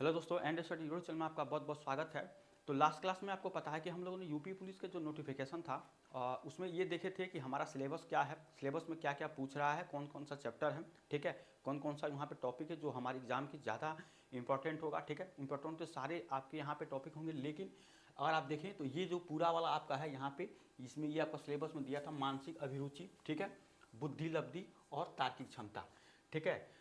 Hello दोस्तों, and study YouTube channel में आपका बहुत बहुत स्वागत है। तो लास्ट क्लास में आपको पता है कि हम लोगों ने यूपी पुलिस के जो नोटिफिकेशन था उसमें ये देखे थे कि हमारा सिलेबस क्या है, सिलेबस में क्या क्या पूछ रहा है, कौन कौन सा चैप्टर है, ठीक है, कौन कौन सा यहाँ पे टॉपिक है जो हमारे एग्जाम की ज़्यादा इंपॉर्टेंट होगा, ठीक है। इंपॉर्टेंट तो सारे आपके यहाँ पे टॉपिक होंगे, लेकिन अगर आप देखें तो ये जो पूरा वाला आपका है यहाँ पे, इसमें ये आपका सिलेबस में दिया था मानसिक अभिरुचि, ठीक है, बुद्धि लब्धि और तार्किक क्षमता, ठीक है।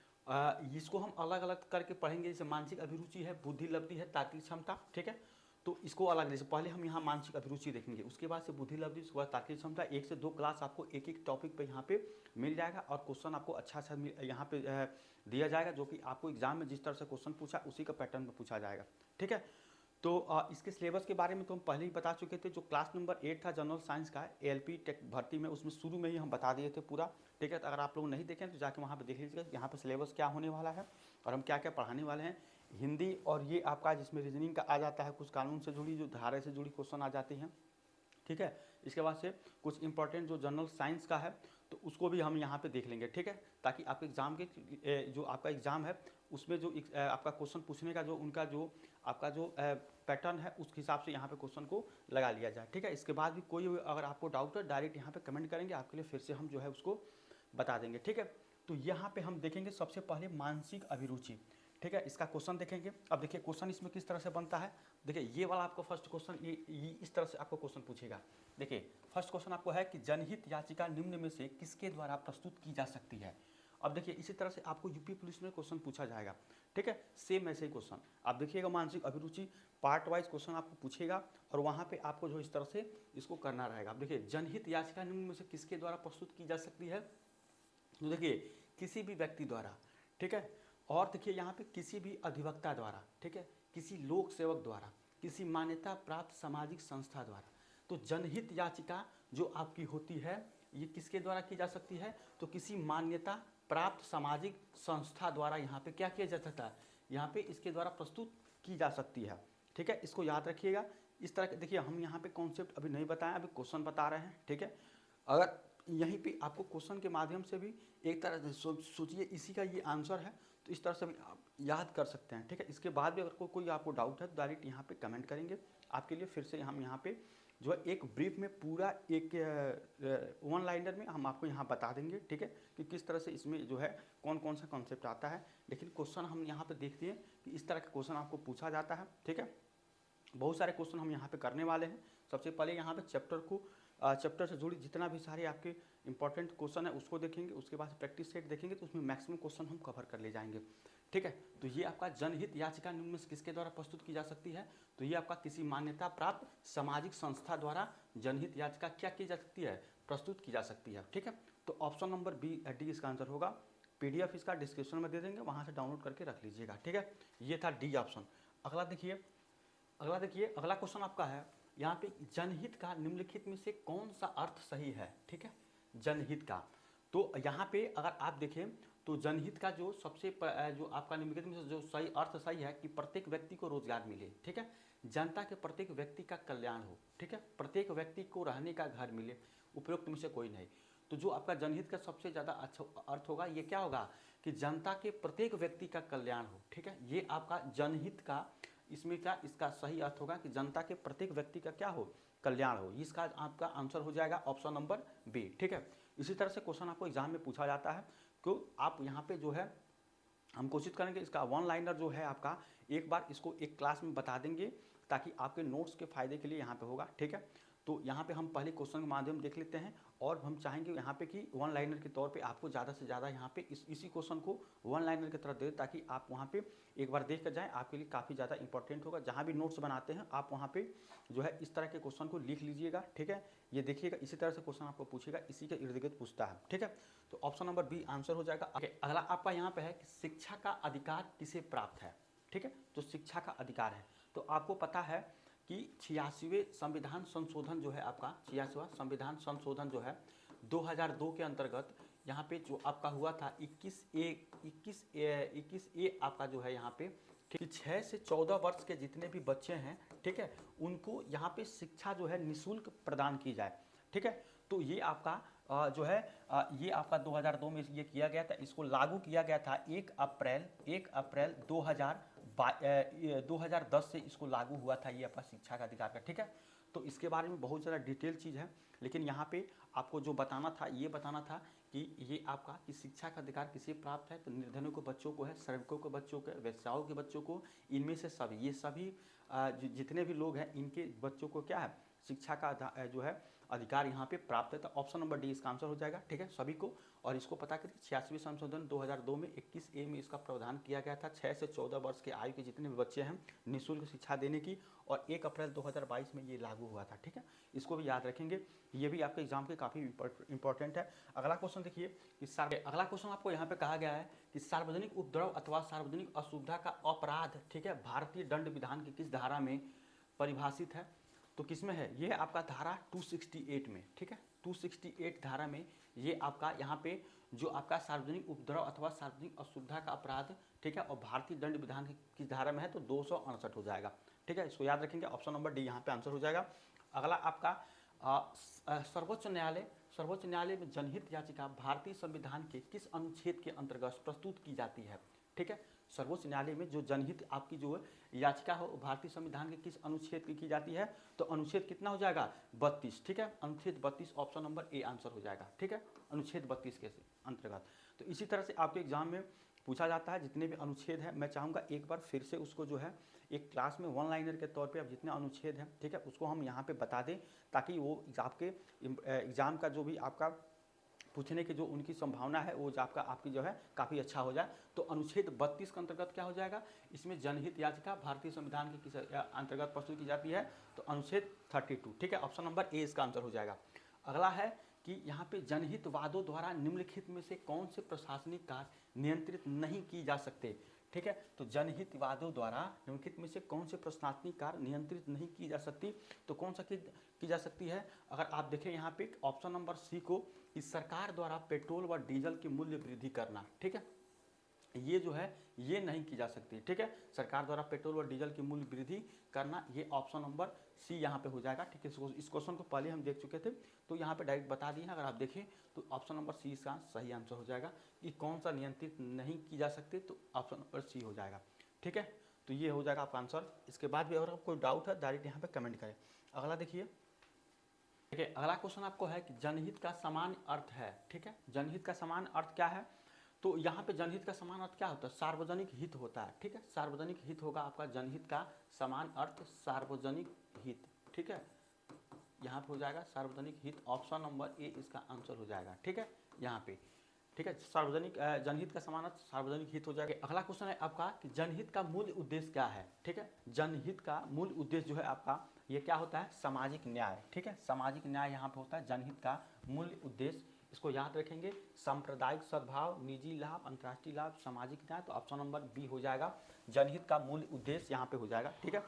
इसको हम अलग अलग करके पढ़ेंगे, जैसे मानसिक अभिरुचि है, बुद्धि लब्धि है, तार्किक क्षमता, ठीक है। तो इसको अलग, जैसे पहले हम यहाँ मानसिक अभिरुचि देखेंगे, उसके बाद से बुद्धि लब्धि, उसके बाद तार्किक क्षमता। 1 से 2 क्लास आपको एक एक टॉपिक पे यहाँ पे मिल जाएगा और क्वेश्चन आपको अच्छा अच्छा यहाँ पे दिया जाएगा, जो कि आपको एग्जाम में जिस तरह से क्वेश्चन पूछा उसी का पैटर्न में पूछा जाएगा, ठीक है। तो इसके सिलेबस के बारे में तो हम पहले ही बता चुके थे। जो क्लास नंबर 8 था जनरल साइंस का, एएलपी टेक भर्ती में, उसमें शुरू में ही हम बता दिए थे पूरा, ठीक है। तो अगर आप लोग नहीं देखें तो जाके वहाँ पे देख लीजिएगा यहाँ पे सिलेबस क्या होने वाला है और हम क्या क्या पढ़ाने वाले हैं। हिंदी और ये आपका जिसमें रीजनिंग का आ जाता है, कुछ कानून से जुड़ी, जो धारा से जुड़ी क्वेश्चन आ जाती हैं, ठीक है। इसके बाद से कुछ इंपॉर्टेंट जो जनरल साइंस का है तो उसको भी हम यहाँ पे देख लेंगे, ठीक है, ताकि आपके एग्जाम के जो आपका एग्जाम है उसमें जो आपका क्वेश्चन पूछने का जो उनका जो आपका जो पैटर्न है उस हिसाब से यहाँ पे क्वेश्चन को लगा लिया जाए, ठीक है। इसके बाद भी कोई अगर आपको डाउट है डायरेक्ट यहाँ पे कमेंट करेंगे, आपके लिए फिर से हम जो है उसको बता देंगे, ठीक है। तो यहाँ पे हम देखेंगे सबसे पहले मानसिक अभिरुचि, ठीक है। इसका क्वेश्चन देखेंगे। अब देखिए क्वेश्चन इसमें किस तरह से बनता है। देखिए ये वाला आपको फर्स्ट क्वेश्चन ये इस तरह से आपको क्वेश्चन पूछेगा। देखिए फर्स्ट क्वेश्चन आपको है कि जनहित याचिका निम्न में से किसके द्वारा प्रस्तुत की जा सकती है। अब देखिए इसी तरह से आपको यूपी पुलिस में क्वेश्चन पूछा जाएगा, ठीक है, सेम ऐसे ही क्वेश्चन आप देखिएगा। मानसिक अभिरुचि पार्ट वाइज क्वेश्चन आपको पूछेगा और वहाँ पे आपको जो इस तरह से इसको करना रहेगा। अब देखिए जनहित याचिका निम्न में से किसके द्वारा प्रस्तुत की जा सकती है, तो देखिए किसी भी व्यक्ति द्वारा, ठीक है, और देखिए यहाँ पे किसी भी अधिवक्ता द्वारा, ठीक है, किसी लोक सेवक द्वारा, किसी मान्यता प्राप्त सामाजिक संस्था द्वारा। तो जनहित याचिका जो आपकी होती है ये किसके द्वारा की जा सकती है, तो किसी मान्यता प्राप्त सामाजिक संस्था द्वारा यहाँ पे क्या किया जा सकता है, यहाँ पे इसके द्वारा प्रस्तुत की जा सकती है, ठीक है। इसको याद रखिएगा। इस तरह के देखिए हम यहाँ पे कॉन्सेप्ट अभी नहीं बताएं, अभी क्वेश्चन बता रहे हैं, ठीक है। अगर यहीं पे आपको क्वेश्चन के माध्यम से भी एक तरह से सोचिए इसी का ये आंसर है, तो इस तरह से भी आप याद कर सकते हैं, ठीक है। इसके बाद भी अगर कोई आपको डाउट है तो डायरेक्ट यहाँ पे कमेंट करेंगे, आपके लिए फिर से हम यहाँ पे जो है एक ब्रीफ में पूरा एक वन लाइनर में हम आपको यहाँ बता देंगे, ठीक है, कि किस तरह से इसमें जो है कौन कौन सा कॉन्सेप्ट आता है। लेकिन क्वेश्चन हम यहाँ पे देखते हैं कि इस तरह का क्वेश्चन आपको पूछा जाता है, ठीक है। बहुत सारे क्वेश्चन हम यहाँ पे करने वाले हैं। सबसे पहले यहाँ पे चैप्टर से जुड़ी जितना भी सारे आपके इंपॉर्टेंट क्वेश्चन है उसको देखेंगे। उसके बाद प्रैक्टिस सेट देखेंगे तो उसमें मैक्सिमम क्वेश्चन हम कवर कर ले जाएंगे, ठीक है। तो ये आपका जनहित याचिका निम्न में से किसके द्वारा प्रस्तुत की जा सकती है, तो ये आपका किसी मान्यता प्राप्त सामाजिक संस्था द्वारा जनहित याचिका क्या की जा सकती है, प्रस्तुत की जा सकती है, ठीक है। तो ऑप्शन नंबर बी डी इसका आंसर होगा। PDF इसका डिस्क्रिप्शन में दे देंगे, वहाँ से डाउनलोड करके रख लीजिएगा, ठीक है। ये था डी ऑप्शन। अगला देखिए अगला क्वेश्चन आपका है यहाँ पे, जनहित का निम्नलिखित में से कौन सा अर्थ सही है, ठीक है, जनहित का। तो यहाँ पे अगर आप देखें तो जनहित का जो जो आपका निम्नलिखित में से जो सही अर्थ सही है कि प्रत्येक व्यक्ति को रोजगार मिले, ठीक है, जनता के प्रत्येक व्यक्ति का कल्याण हो, ठीक है, प्रत्येक व्यक्ति को रहने का घर मिले, उपयुक्त में से कोई नहीं। तो जो आपका जनहित का सबसे ज़्यादा अच्छा अर्थ होगा ये क्या होगा कि जनता के प्रत्येक व्यक्ति का कल्याण हो, ठीक है। ये आपका जनहित का इसमें क्या इसका सही अर्थ होगा कि जनता के प्रत्येक व्यक्ति का क्या हो, कल्याण हो। इसका आपका आंसर हो जाएगा ऑप्शन नंबर बी, ठीक है। इसी तरह से क्वेश्चन आपको एग्जाम में पूछा जाता है, तो आप यहाँ पे जो है हम कोशिश करेंगे इसका वन लाइनर जो है आपका एक बार इसको एक क्लास में बता देंगे, ताकि आपके नोट्स के फायदे के लिए यहाँ पे होगा, ठीक है। तो यहाँ पे हम पहले क्वेश्चन के माध्यम देख लेते हैं और हम चाहेंगे यहाँ पे कि वन लाइनर के तौर पे आपको ज़्यादा से ज़्यादा यहाँ पे इसी क्वेश्चन को वन लाइनर की तरह दे, ताकि आप वहाँ पे एक बार देख कर जाएँ, आपके लिए काफ़ी ज़्यादा इंपॉर्टेंट होगा। जहाँ भी नोट्स बनाते हैं आप वहाँ पे जो है इस तरह के क्वेश्चन को लिख लीजिएगा, ठीक है। ये देखिएगा इसी तरह से क्वेश्चन आपको पूछेगा, इसी के इर्द गिर्द पूछता है, ठीक है। तो ऑप्शन नंबर बी आंसर हो जाएगा। अगला आपका यहाँ पे है कि शिक्षा का अधिकार किसे प्राप्त है, ठीक है। तो शिक्षा का अधिकार है, तो आपको पता है कि 86वें संविधान संशोधन जो है आपका 86वां संविधान संशोधन जो है 2002 के अंतर्गत यहाँ पे जो आपका हुआ था 21A आपका जो है यहाँ पे कि 6 से 14 वर्ष के जितने भी बच्चे हैं, ठीक है, उनको यहाँ पे शिक्षा जो है निःशुल्क प्रदान की जाए, ठीक है। तो ये आपका जो है ये आपका 2002 में ये किया गया था, इसको लागू किया गया था 1 अप्रैल 2010 से इसको लागू हुआ था, ये आपका शिक्षा का अधिकार का, ठीक है। तो इसके बारे में बहुत ज़्यादा डिटेल चीज़ है, लेकिन यहाँ पे आपको जो बताना था ये बताना था कि ये आपका कि शिक्षा का अधिकार किसे प्राप्त है, तो निर्धनों के बच्चों को है, श्रमिकों के बच्चों को, वेश्याओं के बच्चों को, इनमें से सभी, ये सभी जितने भी लोग हैं इनके बच्चों को क्या है, शिक्षा का जो है अधिकार यहाँ पे प्राप्त है। तो ऑप्शन नंबर डी इसका आंसर हो जाएगा, ठीक है, सभी को। और इसको पता करिए 86वें संशोधन 2002 में 21A में इसका प्रावधान किया गया था 6 से 14 वर्ष के आयु के जितने भी बच्चे हैं निःशुल्क शिक्षा देने की, और 1 अप्रैल 2022 में ये लागू हुआ था, ठीक है। इसको भी याद रखेंगे, ये भी आपके एग्जाम के काफ़ी इंपॉर्टेंट है। अगला क्वेश्चन देखिए कि अगला क्वेश्चन आपको यहाँ पे कहा गया है कि सार्वजनिक उपद्रव अथवा सार्वजनिक असुविधा का अपराध, ठीक है, भारतीय दंड विधान की किस धारा में परिभाषित है, तो किसमें है, ये आपका धारा 268 में, ठीक है, 268 धारा में ये आपका यहाँ पे जो आपका सार्वजनिक उपद्रव अथवा सार्वजनिक असुविधा का अपराध, ठीक है, और भारतीय दंड विधान की धारा में है तो 268 हो जाएगा, ठीक है, इसको याद रखेंगे, ऑप्शन नंबर डी यहाँ पे आंसर हो जाएगा। अगला आपका सर्वोच्च न्यायालय में जनहित याचिका भारतीय संविधान के किस अनुच्छेद के अंतर्गत प्रस्तुत की जाती है, ठीक है। सर्वोच्च न्यायालय में जो जनहित आपकी जो याचिका हो भारतीय संविधान के किस अनुच्छेद की जाती है, तो अनुच्छेद कितना हो जाएगा 32, ठीक है, अनुच्छेद 32 ऑप्शन नंबर ए आंसर हो जाएगा, ठीक है, अनुच्छेद 32 के अंतर्गत। तो इसी तरह से आपके एग्जाम में पूछा जाता है जितने भी अनुच्छेद हैं, मैं चाहूँगा एक बार फिर से उसको जो है एक क्लास में वन लाइनर के तौर पे अब जितने अनुच्छेद हैं, ठीक है, उसको हम यहाँ पे बता दें ताकि वो आपके एग्ज़ाम का जो भी आपका पूछने की जो उनकी संभावना है वो आपकी जो है काफ़ी अच्छा हो जाए। तो अनुच्छेद 32 के अंतर्गत क्या हो जाएगा, इसमें जनहित याचिका भारतीय संविधान के किस अंतर्गत प्रस्तुत की जाती है, तो अनुच्छेद 32, ठीक है, ऑप्शन नंबर ए इसका आंसर हो जाएगा। अगला है कि यहाँ पे जनहित वादों द्वारा निम्नलिखित में से कौन से प्रशासनिक कार्य नियंत्रित नहीं की जा सकते, ठीक है, तो जनहित वादों द्वारा निम्नलिखित में से कौन से प्रशासनिक कार्य नियंत्रित नहीं की जा सकती, तो कौन सा की जा सकती है, अगर आप देखें यहाँ पे ऑप्शन नंबर सी को, कि सरकार द्वारा पेट्रोल व डीजल की मूल्य वृद्धि करना, ठीक है, ये जो है ये नहीं की जा सकती, ठीक है, सरकार द्वारा पेट्रोल और डीजल की मूल्य वृद्धि करना, ये ऑप्शन नंबर सी यहाँ पे हो जाएगा, ठीक है। इस क्वेश्चन को पहले हम देख चुके थे तो यहाँ पे डायरेक्ट बता दिए हैं, अगर आप देखें तो ऑप्शन नंबर सी इसका सही आंसर हो जाएगा कि कौन सा नियंत्रित नहीं की जा सकती, तो ऑप्शन नंबर सी हो जाएगा, ठीक है, तो ये हो जाएगा आपका आंसर। इसके बाद भी अगर आपको कोई डाउट है डायरेक्ट यहाँ पे कमेंट करें। अगला देखिए, ठीक है, अगला क्वेश्चन आपको है कि जनहित का समान अर्थ है, ठीक है, जनहित का समान अर्थ क्या है, तो यहाँ पे जनहित का समान अर्थ क्या होता है, सार्वजनिक हित होता है, ठीक है, सार्वजनिक हित होगा आपका जनहित का समान अर्थ सार्वजनिक हित, ठीक है, यहाँ पे हो जाएगा सार्वजनिक हित, ऑप्शन नंबर ए इसका आंसर हो जाएगा, ठीक है, यहाँ पे, ठीक है, सार्वजनिक जनहित का समान अर्थ सार्वजनिक हित हो जाएगा। अगला क्वेश्चन है आपका कि जनहित का मूल उद्देश्य क्या है, ठीक है, जनहित का मूल उद्देश्य जो है आपका ये क्या होता है, सामाजिक न्याय, ठीक है, सामाजिक न्याय यहाँ पे होता है जनहित का मूल उद्देश्य, इसको याद रखेंगे, सांप्रदायिक सद्भाव, निजी लाभ, अंतर्राष्ट्रीय लाभ, सामाजिक न्याय, तो ऑप्शन नंबर बी हो जाएगा, जनहित का मूल उद्देश्य यहाँ पे हो जाएगा, ठीक है।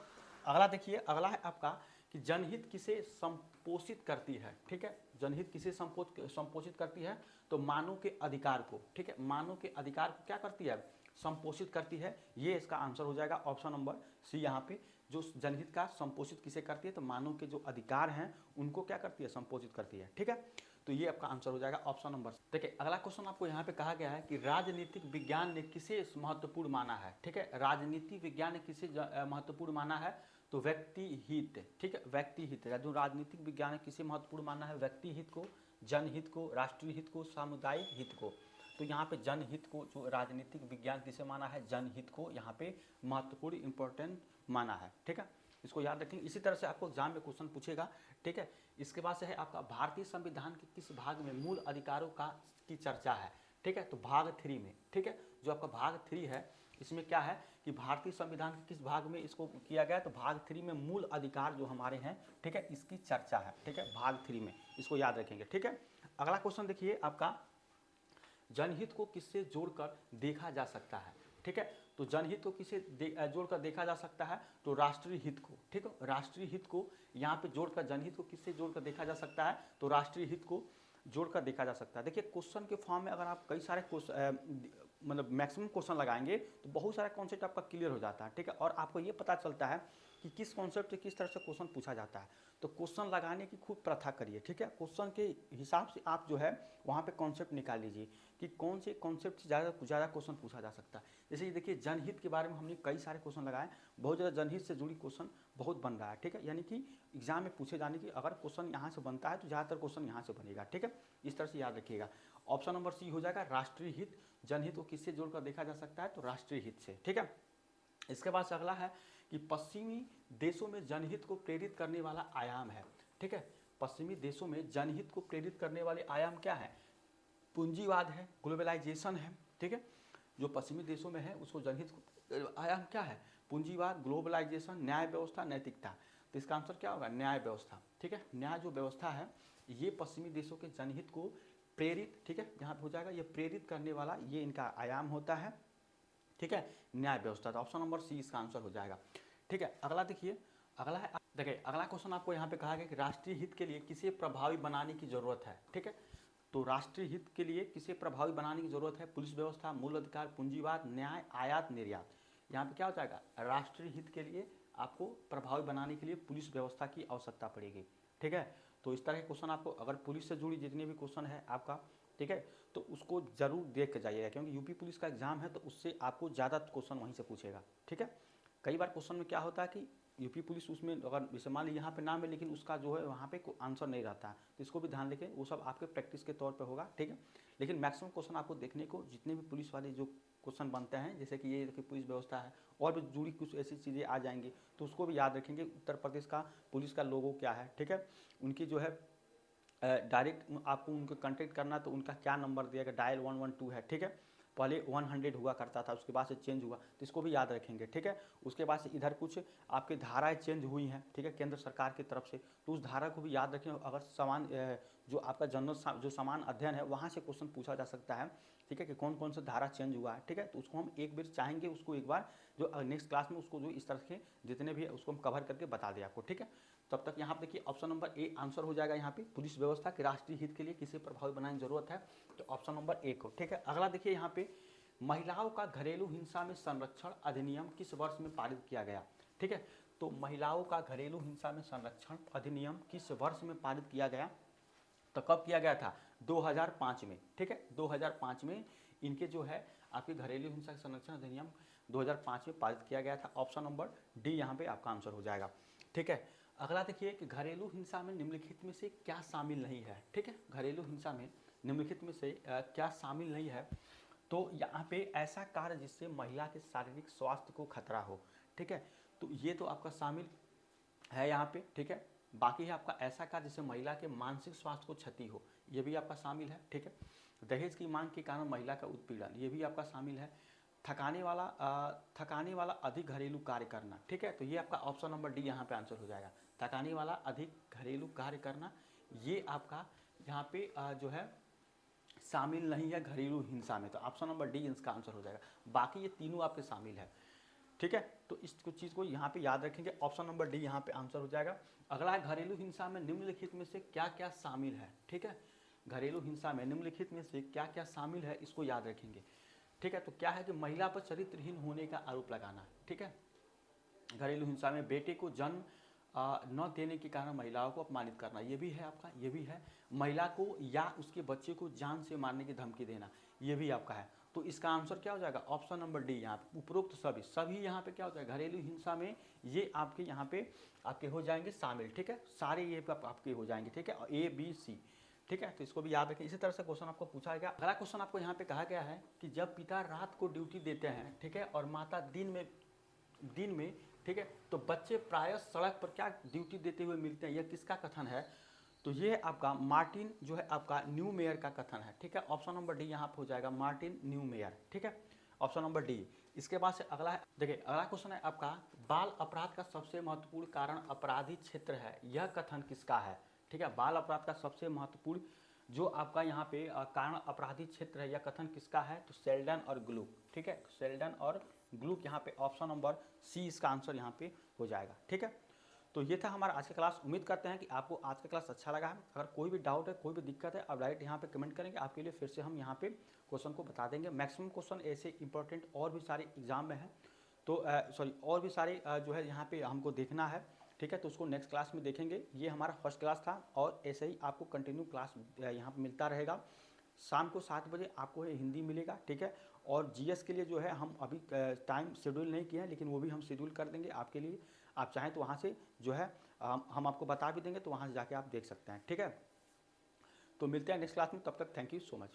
अगला देखिए, अगला है आपका कि जनहित किसे संपोषित करती है, ठीक है, जनहित किसे संपोषित करती है, तो मानव के अधिकार को, ठीक है, मानव के अधिकार को क्या करती है, संपोषित करती है, ये इसका आंसर हो जाएगा, ऑप्शन नंबर सी यहाँ पे, जो जनहित का संपोषित किसे करती है, तो मानव के जो अधिकार हैं उनको क्या करती है, संपोषित करती है, ठीक है, तो ये आपका आंसर हो जाएगा ऑप्शन नंबर। देखिए अगला क्वेश्चन आपको यहाँ पे कहा गया है कि राजनीतिक विज्ञान ने किसे महत्वपूर्ण माना है, ठीक है, राजनीति विज्ञान ने किसे महत्वपूर्ण माना है, तो व्यक्ति हित, ठीक है, व्यक्ति हित, जो राजनीतिक विज्ञान ने किसे महत्वपूर्ण माना है, व्यक्ति हित को, जनहित को, राष्ट्रीय हित को, सामुदायिक हित को, तो यहाँ पे जनहित को जो राजनीतिक विज्ञान किसे माना है, जनहित को यहाँ पे महत्वपूर्ण इंपॉर्टेंट माना है, ठीक है, इसको याद रखेंगे। इसी तरह से आपको एग्जाम में क्वेश्चन पूछेगा, ठीक है। इसके बाद से है आपका भारतीय संविधान के किस भाग में मूल अधिकारों की चर्चा है, ठीक है, तो भाग 3 में, ठीक है, जो आपका भाग 3 है इसमें क्या है कि भारतीय संविधान के किस भाग में इसको किया गया, तो भाग 3 में मूल अधिकार जो हमारे हैं, ठीक है, इसकी चर्चा है, ठीक है, भाग 3 में, इसको याद रखेंगे, ठीक है। अगला क्वेश्चन देखिए आपका, जनहित को किससे जोड़कर देखा जा सकता है, ठीक है, तो जनहित को किसे जोड़कर देखा जा सकता है, तो राष्ट्रीय हित को, ठीक है, राष्ट्रीय हित को यहाँ पे जोड़कर, जनहित को किससे जोड़कर देखा जा सकता है, तो राष्ट्रीय हित को जोड़कर देखा जा सकता है। देखिए क्वेश्चन के फॉर्म में अगर आप कई सारे मतलब मैक्सिमम क्वेश्चन लगाएंगे तो बहुत सारा कॉन्सेप्ट आपका क्लियर हो जाता है, ठीक है, और आपको ये पता चलता है कि किस कॉन्सेप्ट से किस तरह से क्वेश्चन पूछा जाता है। तो क्वेश्चन लगाने की खूब प्रथा करिए, ठीक है, क्वेश्चन के हिसाब से आप जो है वहाँ पे कॉन्सेप्ट निकाल लीजिए कि कौन से कॉन्सेप्ट से ज़्यादा क्वेश्चन पूछा जा सकता है। जैसे ये देखिए जनहित के बारे में हमने कई सारे क्वेश्चन लगाए, बहुत ज़्यादा जनहित से जुड़ी क्वेश्चन बहुत बन रहा है, ठीक है। यानी कि एग्जाम में पूछे जाने की अगर क्वेश्चन यहाँ से बनता है तो ज़्यादातर क्वेश्चन यहाँ से बनेगा, ठीक है। इस तरह से याद रखिएगा। ऑप्शन नंबर सी हो जाएगा राष्ट्रीय हित। जनहित को किससे जोड़कर देखा जा सकता है, तो राष्ट्रीय हित से, ठीक है। इसके बाद से अगला है कि पश्चिमी देशों में जनहित को प्रेरित करने वाला आयाम है, ठीक है। पश्चिमी देशों में जनहित को प्रेरित करने वाले आयाम क्या है, पूंजीवाद है, ग्लोबलाइजेशन है, ठीक है। जो पश्चिमी देशों में है उसको जनहित को आयाम क्या है, पूंजीवाद, ग्लोबलाइजेशन, न्याय व्यवस्था, नैतिकता। तो इसका आंसर क्या होगा, न्याय व्यवस्था, ठीक है। न्याय जो व्यवस्था है ये पश्चिमी देशों के जनहित को प्रेरित, ठीक है, यहाँ पे हो जाएगा ये प्रेरित करने वाला ये इनका आयाम होता है, ठीक है, न्याय व्यवस्था। तो ऑप्शन नंबर सी इसका आंसर हो जाएगा, ठीक है। अगला देखिए, अगला है, देखिए अगला क्वेश्चन आपको यहाँ पे कहा गया कि राष्ट्रीय हित के लिए किसे प्रभावी बनाने की जरूरत है, ठीक है। तो राष्ट्रीय हित के लिए किसे प्रभावी बनाने की जरूरत है, पुलिस व्यवस्था, मूल अधिकार, पूंजीवाद, न्याय, आयात निर्यात। यहाँ पे क्या हो जाएगा, राष्ट्रीय हित के लिए आपको प्रभावी बनाने के लिए पुलिस व्यवस्था की आवश्यकता पड़ेगी, ठीक है। तो इस तरह के क्वेश्चन आपको, अगर पुलिस से जुड़ी जितने भी क्वेश्चन है आपका, ठीक है, तो उसको जरूर देख के जाइएगा, क्योंकि यूपी पुलिस का एग्जाम है तो उससे आपको ज़्यादा क्वेश्चन वहीं से पूछेगा, ठीक है। कई बार क्वेश्चन में क्या होता है कि यूपी पुलिस उसमें अगर जैसे मान लीजिए यहाँ पे नाम है लेकिन उसका जो है वहाँ पे कोई आंसर नहीं रहता है, तो इसको भी ध्यान रखें, वो सब आपके प्रैक्टिस के तौर पे होगा, ठीक है। लेकिन मैक्सिमम क्वेश्चन आपको देखने को जितने भी पुलिस वाले जो क्वेश्चन बनते हैं, जैसे कि ये देखिए पुलिस व्यवस्था है और भी जुड़ी कुछ ऐसी चीज़ें आ जाएंगी, तो उसको भी याद रखेंगे। उत्तर प्रदेश का पुलिस का लोगो क्या है, ठीक है, उनकी जो है डायरेक्ट आपको उनको कांटेक्ट करना तो उनका क्या नंबर दिया, डायल 112 है, ठीक है। पहले 100 हुआ करता था, उसके बाद से चेंज हुआ, तो इसको भी याद रखेंगे, ठीक है। उसके बाद से इधर कुछ आपकी धाराएं चेंज हुई हैं, ठीक है, केंद्र सरकार की तरफ से, तो उस धारा को भी याद रखें। अगर समान जो आपका जनरल जो समान अध्ययन है वहाँ से क्वेश्चन पूछा जा सकता है, ठीक है, कि कौन कौन सा धारा चेंज हुआ है, ठीक है। तो उसको हम एक बार चाहेंगे, उसको एक बार जो नेक्स्ट क्लास में उसको जो इस तरह के जितने भी है उसको हम कवर करके बता दें आपको, ठीक है। तब तक यहाँ पे देखिए ऑप्शन नंबर ए आंसर हो जाएगा। यहाँ पे पुलिस व्यवस्था के राष्ट्रीय हित के लिए किसे प्रभावी बनाने की जरूरत है, तो ऑप्शन नंबर ए को, ठीक है। अगला देखिए यहाँ पे महिलाओं का घरेलू हिंसा में संरक्षण अधिनियम किस वर्ष में पारित किया गया, ठीक है। तो महिलाओं का घरेलू हिंसा में संरक्षण अधिनियम किस वर्ष में पारित किया गया, तो कब किया गया था, 2005 में, ठीक है। 2005 में इनके जो है आपके घरेलू हिंसा के संरक्षण अधिनियम 2005 में पारित किया गया था। ऑप्शन नंबर डी यहाँ पे आपका आंसर हो जाएगा, ठीक है। अगला देखिए कि घरेलू हिंसा में निम्नलिखित में से क्या शामिल नहीं है, ठीक है। घरेलू हिंसा में निम्नलिखित में से क्या शामिल नहीं है, तो यहाँ पे ऐसा कार्य जिससे महिला के शारीरिक स्वास्थ्य को खतरा हो, ठीक है, तो ये तो आपका शामिल है यहाँ पे, ठीक है। बाकी है आपका ऐसा कार्य जिससे महिला के मानसिक स्वास्थ्य को क्षति हो, ये भी आपका शामिल है, ठीक है। दहेज की मांग के कारण महिला का उत्पीड़न, ये भी आपका शामिल है। थकाने वाला अधिक घरेलू कार्य करना, ठीक है, तो ये आपका ऑप्शन नंबर डी यहाँ पे आंसर हो जाएगा। थकाने वाला अधिक घरेलू कार्य करना, ये आपका यहाँ पे जो है शामिल नहीं है घरेलू हिंसा में, तो ऑप्शन नंबर डी इसका आंसर हो जाएगा। बाकी ये तीनों आपके शामिल है, ठीक है। तो इस कुछ चीज़ को यहाँ पे याद रखेंगे, ऑप्शन नंबर डी यहाँ पे आंसर हो जाएगा। अगला है घरेलू हिंसा में निम्नलिखित में से क्या क्या शामिल है, ठीक है। घरेलू हिंसा में निम्नलिखित में से क्या क्या शामिल है, इसको याद रखेंगे, ठीक है। तो क्या है कि महिला पर चरित्रहीन होने का आरोप लगाना, ठीक है। घरेलू हिंसा में बेटे को जन्म न देने के कारण महिलाओं को अपमानित करना, ये भी है आपका, ये भी है। महिला को या उसके बच्चे को जान से मारने की धमकी देना, ये भी आपका है। तो इसका आंसर क्या हो जाएगा, ऑप्शन नंबर डी। यहाँ पे उपरोक्त सभी यहाँ पे क्या हो जाएगा, घरेलू हिंसा में ये आपके यहाँ पे आपके हो जाएंगे शामिल, ठीक है। सारे ये आपके हो जाएंगे, ठीक है, ए बी सी, ठीक है। तो इसको भी याद रखें। इसी तरह से क्वेश्चन आपको पूछा गया। अगला क्वेश्चन आपको यहाँ पे कहा गया है कि जब पिता रात को ड्यूटी देते हैं, ठीक है, और माता दिन में, ठीक है, तो बच्चे प्रायः सड़क पर क्या ड्यूटी देते हुए मिलते हैं, यह किसका कथन है, तो ये आपका मार्टिन जो है आपका न्यूमेयर का कथन है, ठीक है। ऑप्शन नंबर डी यहाँ पे हो जाएगा, मार्टिन न्यूमेयर, ठीक है, ऑप्शन नंबर डी। इसके बाद से अगला है, देखिए अगला क्वेश्चन है आपका बाल अपराध का सबसे महत्वपूर्ण कारण अपराधी क्षेत्र है, यह कथन किसका है, ठीक है। बाल अपराध का सबसे महत्वपूर्ण जो आपका यहाँ पे कारण अपराधी क्षेत्र है, यह कथन किसका है, तो शेल्डन और ग्लूक, ठीक है, शेल्डन और ग्लूक। यहाँ पे ऑप्शन नंबर सी इसका आंसर यहाँ पे हो जाएगा, ठीक है। तो ये था हमारा आज का क्लास। उम्मीद करते हैं कि आपको आज का क्लास अच्छा लगा है। अगर कोई भी डाउट है, कोई भी दिक्कत है, आप डायरेक्ट यहाँ पे कमेंट करेंगे, आपके लिए फिर से हम यहाँ पे क्वेश्चन को बता देंगे। मैक्सिमम क्वेश्चन ऐसे इंपॉर्टेंट और भी सारे एग्जाम में है, तो सॉरी और भी सारे जो है यहाँ पे हमको देखना है, ठीक है। तो उसको नेक्स्ट क्लास में देखेंगे। ये हमारा फर्स्ट क्लास था और ऐसे ही आपको कंटिन्यू क्लास यहाँ पर मिलता रहेगा। शाम को 7 बजे आपको हिंदी मिलेगा, ठीक है, और जीएस के लिए जो है हम अभी टाइम शेड्यूल नहीं किया है, लेकिन वो भी हम शेड्यूल कर देंगे आपके लिए। आप चाहें तो वहाँ से जो है हम आपको बता भी देंगे, तो वहाँ से जाके आप देख सकते हैं। ठीक है, तो मिलते हैं नेक्स्ट क्लास में, तब तक थैंक यू सो मच।